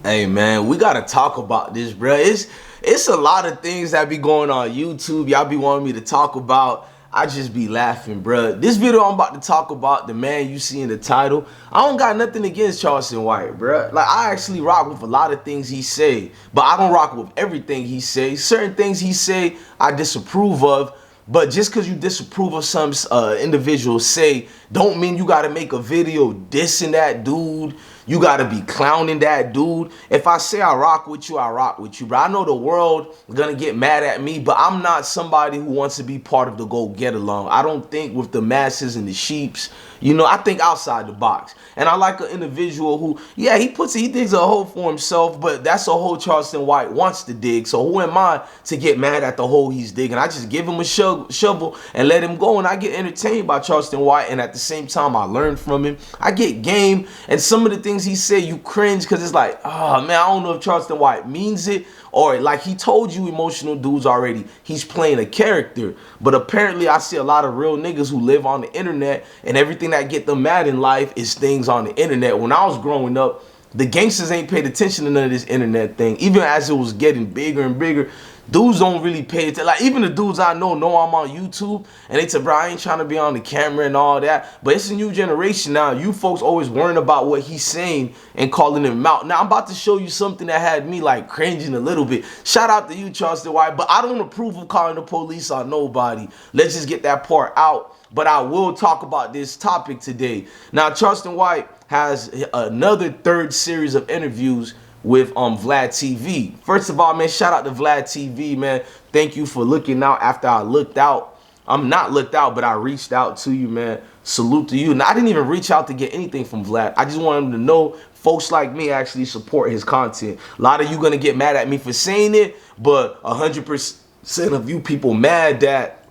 Hey man, we gotta talk about this, bro. It's a lot of things that be going on YouTube. Y'all be wanting me to talk about. I just be laughing, bro. This video I'm about to talk about, the man you see in the title. I don't got nothing against Charleston White, bro. Like I actually rock with a lot of things he say, but I don't rock with everything he say. Certain things he say I disapprove of. But just because you disapprove of some individuals say, don't mean you got to make a video dissing that dude. You got to be clowning that dude. If I say I rock with you, I rock with you. But I know the world is going to get mad at me, but I'm not somebody who wants to be part of the go get along. I don't think with the masses and the sheeps. You know, I think outside the box. And I like an individual who, yeah, he digs a hole for himself, but that's a hole Charleston White wants to dig. So who am I to get mad at the hole he's digging? I just give him a shovel and let him go, and I get entertained by Charleston White, and at the same time, I learn from him. I get game, and some of the things he say, you cringe, because it's like, oh, man, I don't know if Charleston White means it, or like he told you emotional dudes already, he's playing a character. But apparently I see a lot of real niggas who live on the internet, and everything that get them mad in life is things on the internet. When I was growing up, the gangsters ain't paid attention to none of this internet thing. Even as it was getting bigger and bigger, dudes don't really pay attention. Like even the dudes I know I'm on YouTube, and they say, bro, I ain't trying to be on the camera and all that. But it's a new generation now. You folks always worrying about what he's saying and calling him out. Now I'm about to show you something that had me like cringing a little bit. Shout out to you, Charleston White, but I don't approve of calling the police on nobody. Let's just get that part out. But I will talk about this topic today. Now, Charleston White has another third series of interviews with Vlad TV. First of all, man, shout out to Vlad TV, man. Thank you for looking out after I looked out. I'm not looked out, but I reached out to you, man. Salute to you. And I didn't even reach out to get anything from Vlad. I just wanted him to know folks like me actually support his content. A lot of you gonna get mad at me for saying it, but 100% of you people mad that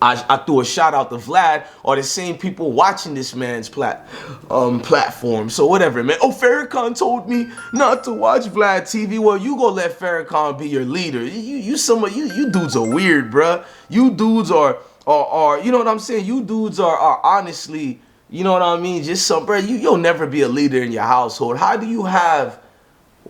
I threw a shout out to Vlad, or the same people watching this man's platform. So whatever, man. Oh, Farrakhan told me not to watch Vlad TV. Well, you go let Farrakhan be your leader. You dudes are weird, bruh. You dudes are you know what I'm saying? You dudes are honestly, you know what I mean? Just some, bruh. You'll never be a leader in your household. How do you have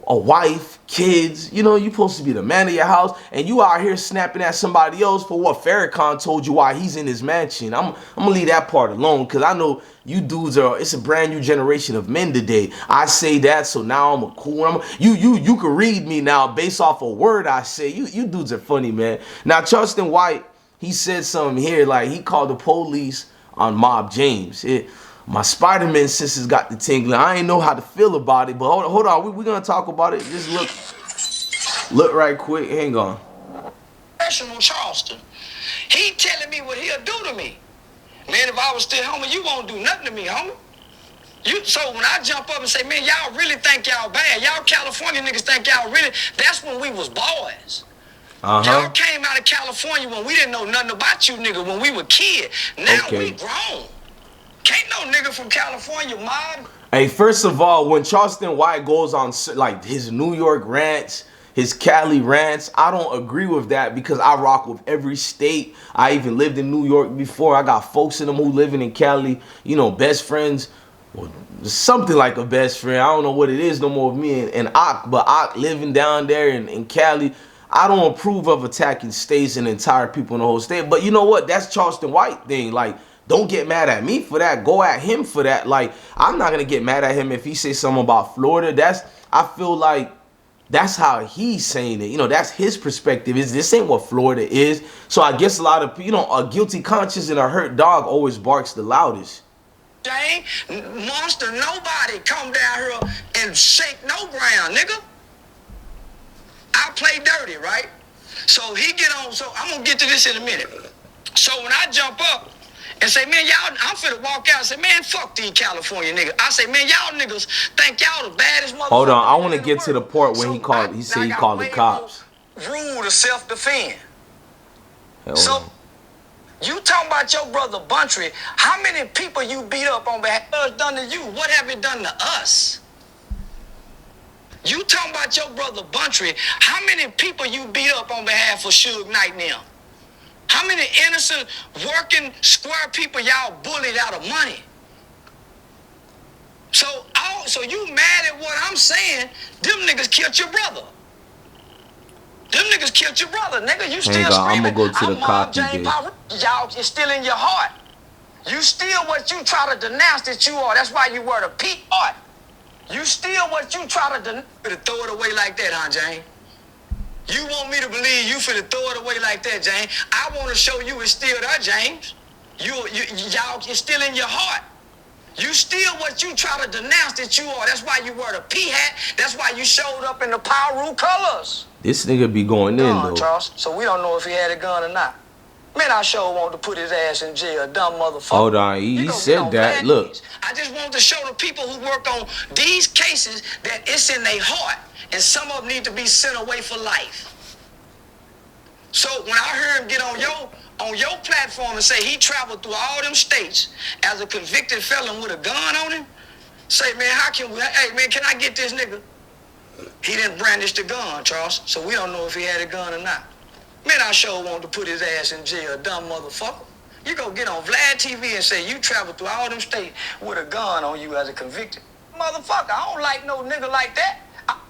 a wife, kids, you know, you're supposed to be the man of your house, and you out here snapping at somebody else for what Farrakhan told you why he's in his mansion. I'm gonna leave that part alone, because I know you dudes it's a brand new generation of men today. I say that, so now I'm a cool, you can read me now based off a word I say. You dudes are funny, man. Now, Charleston White, he said something here, like he called the police on Mob James. My Spider-Man senses got the tingling. I ain't know how to feel about it, but hold on. We're going to talk about it. Just look right quick. Hang on. From Charleston. He telling me what he'll do to me. Man, if I was still homie, you won't do nothing to me, homie. So when I jump up and say, man, y'all really think y'all bad. Y'all California niggas think y'all really. That's when we was boys. Y'all came out of California when we didn't know nothing about you niggas, when we were kids. Now we grown. Can't no nigga from California mob. Hey, first of all, when Charleston White goes on like his New York rants, his Cali rants, I don't agree with that, because I rock with every state. I even lived in New York before. I got folks in them who living in Cali, you know, best friends, or something like a best friend. I don't know what it is no more with me and Ak, but Ak living down there in Cali. I don't approve of attacking states and entire people in the whole state. But you know what? That's Charleston White thing. Like, don't get mad at me for that. Go at him for that. Like, I'm not gonna get mad at him if he says something about Florida. I feel like that's how he's saying it. You know, that's his perspective. This ain't what Florida is. So I guess a lot of people, you know, a guilty conscience and a hurt dog always barks the loudest. Jane, monster, nobody come down here and shake no ground, nigga. I play dirty, right? So he get on. So I'm gonna get to this in a minute. So when I jump up and say, man, y'all, I'm finna walk out and say, man, fuck these California niggas. I say, man, y'all niggas think y'all the baddest motherfuckers. Hold on, I want to get to the part when he said he called the cops. Rule to self-defend. So you talking about your brother Buntry, how many people you beat up on behalf of done to you? What have it done to us? You talking about your brother Buntry, how many people you beat up on behalf of Suge Knight now? How many innocent working square people y'all bullied out of money? So So you mad at what I'm saying? Them niggas killed your brother. Them niggas killed your brother, nigga. You still screaming. I'm gonna go to the copy, y'all, it's still in your heart. You still what you try to denounce that you are. That's why you wear the P art. You still what you try to denounce. Throw it away like that, huh, Jane? You want me to believe you finna throw it away like that, James? I want to show you it's still there, James. Y'all, it's still in your heart. You still what you try to denounce that you are. That's why you wear the P hat. That's why you showed up in the Pyru colors. This nigga be going in, though. Charles. So we don't know if he had a gun or not. Man, I sure want to put his ass in jail, dumb motherfucker. Hold on, he said that. Look. I just want to show the people who work on these cases that it's in their heart. And some of them need to be sent away for life. So when I heard him get on your platform and say he traveled through all them states as a convicted felon with a gun on him, say, man, how can we, hey, man, can I get this nigga? He didn't brandish the gun, Charles, so we don't know if he had a gun or not. Man, I sure want to put his ass in jail, dumb motherfucker. You go get on Vlad TV and say you traveled through all them states with a gun on you as a convicted motherfucker. I don't like no nigga like that.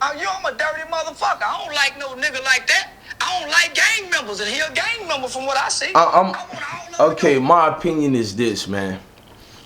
I'm a dirty motherfucker. I don't like no nigga like that. I don't like gang members, and he a gang member from what I see. Okay, my opinion is this, man.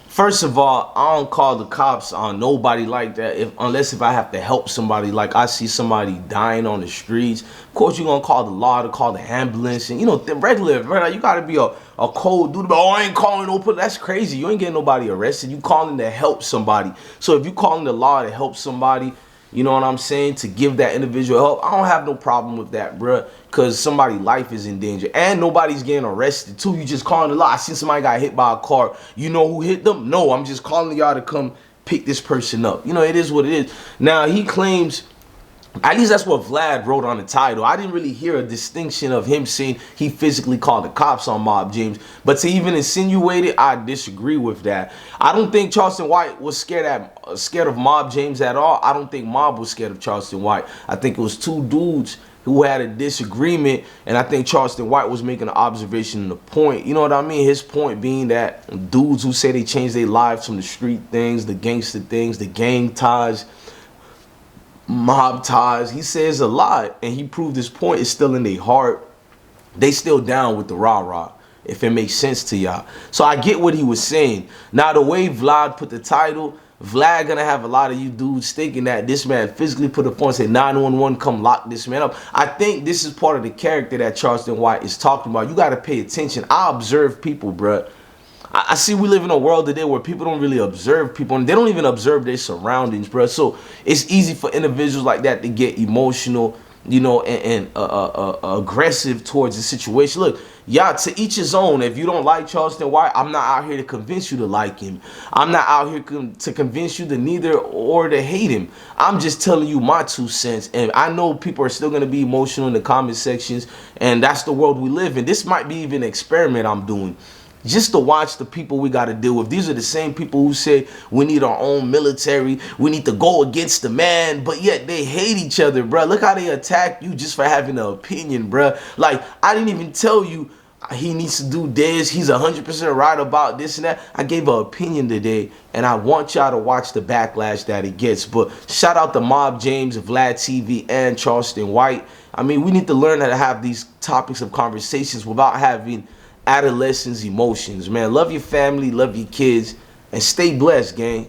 First of all, I don't call the cops on nobody like that unless if I have to help somebody. Like I see somebody dying on the streets. Of course, you're gonna call the law to call the ambulance, and you know the regular. Right? You gotta be a cold dude. But I ain't calling no police. That's crazy. You ain't getting nobody arrested. You calling to help somebody. So if you calling the law to help somebody, you know what I'm saying, to give that individual help, I don't have no problem with that, bruh, because somebody's life is in danger and nobody's getting arrested too. You just calling the law. I seen somebody got hit by a car. You know who hit them? No, I'm just calling y'all to come pick this person up. You know, it is what it is. Now, he claims, at least that's what Vlad wrote on the title. I didn't really hear a distinction of him saying he physically called the cops on Mob James. But to even insinuate it, I disagree with that. I don't think Charleston White was scared of Mob James at all. I don't think Mob was scared of Charleston White. I think it was two dudes who had a disagreement, and I think Charleston White was making an observation and a point. You know what I mean? His point being that dudes who say they changed their lives from the street things, the gangster things, the gang ties, mob ties, he says a lot, and he proved his point. It's still in their heart. They still down with the rah-rah, if it makes sense to y'all. So I get what he was saying. Now, the way Vlad put the title, Vlad gonna have a lot of you dudes thinking that this man physically put a phone and said 911, come lock this man up. I think this is part of the character that Charleston White is talking about. You gotta pay attention. I observe people, bruh. I see we live in a world today where people don't really observe people, and they don't even observe their surroundings, bro. So it's easy for individuals like that to get emotional, you know, and aggressive towards the situation. Look, y'all, to each his own. If you don't like Charleston White, I'm not out here to convince you to like him. I'm not out here to convince you to neither or to hate him. I'm just telling you my 2 cents. And I know people are still going to be emotional in the comment sections, and that's the world we live in. This might be even an experiment I'm doing, just to watch the people we got to deal with. These are the same people who say we need our own military, we need to go against the man, but yet they hate each other, bro. Look how they attack you just for having an opinion, bro. Like, I didn't even tell you he needs to do this, he's 100% right about this and that. I gave an opinion today, and I want y'all to watch the backlash that it gets. But shout out to Mob James, Vlad TV, and Charleston White. I mean, we need to learn how to have these topics of conversations without having adolescents' emotions, man. Love your family, love your kids, and stay blessed, gang.